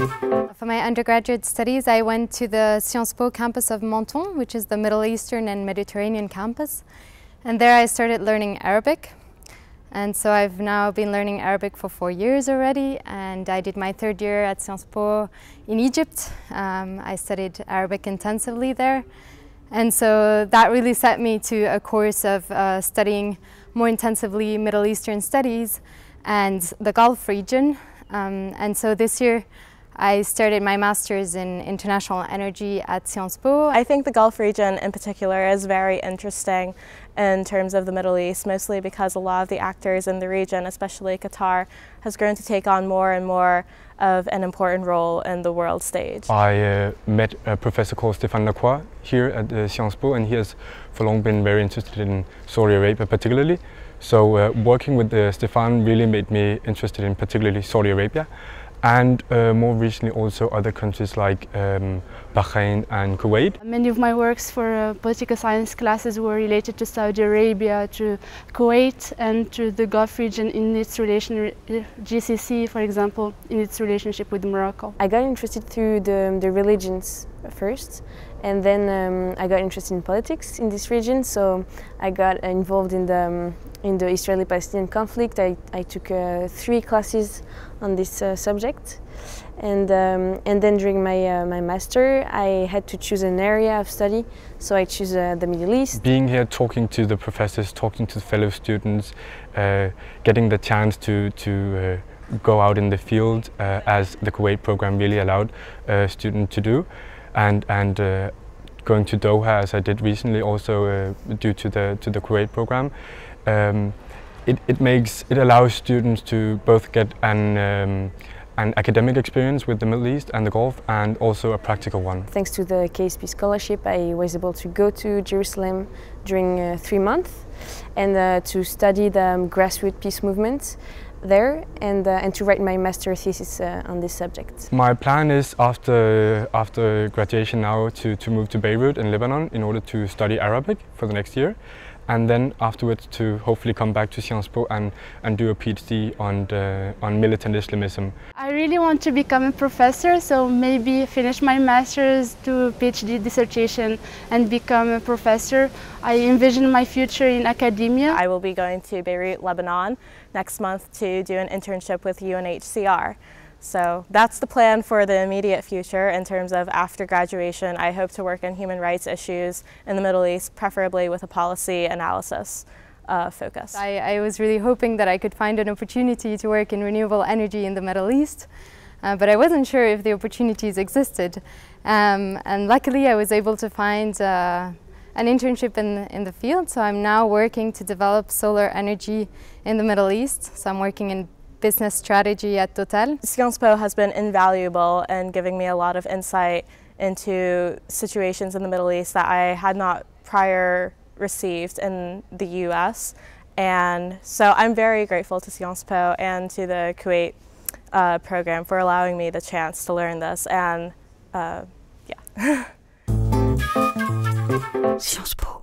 For my undergraduate studies, I went to the Sciences Po campus of Menton, which is the Middle Eastern and Mediterranean campus. And there I started learning Arabic. And so I've now been learning Arabic for 4 years already, and I did my 3rd year at Sciences Po in Egypt. I studied Arabic intensively there. And so that really set me to a course of studying more intensively Middle Eastern studies and the Gulf region. And so this year I started my master's in international energy at Sciences Po. I think the Gulf region in particular is very interesting in terms of the Middle East, mostly because a lot of the actors in the region, especially Qatar, has grown to take on more and more of an important role in the world stage. I met a professor called Stéphane Lacroix here at Sciences Po, and he has for long been very interested in Saudi Arabia particularly. So working with Stéphane really made me interested in particularly Saudi Arabia, and more recently also other countries like Bahrain and Kuwait. Many of my works for political science classes were related to Saudi Arabia, to Kuwait, and to the Gulf region in its relation, GCC for example, in its relationship with Morocco. I got interested through the religions first, and then I got interested in politics in this region, so I got involved in the Israeli-Palestinian conflict. I took 3 classes on this subject, and then during my master I had to choose an area of study, so I chose the Middle East. Being here, talking to the professors, talking to the fellow students, getting the chance to go out in the field as the Kuwait program really allowed students to do, and going to Doha as I did recently also due to the Kuwait program. It allows students to both get an academic experience with the Middle East and the Gulf, and also a practical one. Thanks to the KSP scholarship, I was able to go to Jerusalem during 3 months and to study the grassroots peace movement there, and to write my master thesis on this subject. My plan is after graduation now to move to Beirut in Lebanon in order to study Arabic for the next year, and then afterwards to hopefully come back to Sciences Po and do a PhD on militant Islamism. I really want to become a professor, so maybe finish my master's, do a PhD dissertation and become a professor. I envision my future in academia. I will be going to Beirut, Lebanon next month to do an internship with UNHCR. So that's the plan for the immediate future. In terms of after graduation, I hope to work on human rights issues in the Middle East, preferably with a policy analysis focus. I was really hoping that I could find an opportunity to work in renewable energy in the Middle East, but I wasn't sure if the opportunities existed. And luckily I was able to find an internship in the field, so I'm now working to develop solar energy in the Middle East. So I'm working in business strategy at Total. Sciences Po has been invaluable in giving me a lot of insight into situations in the Middle East that I had not prior received in the US. And so I'm very grateful to Sciences Po and to the Kuwait program for allowing me the chance to learn this. And yeah. Sciences Po.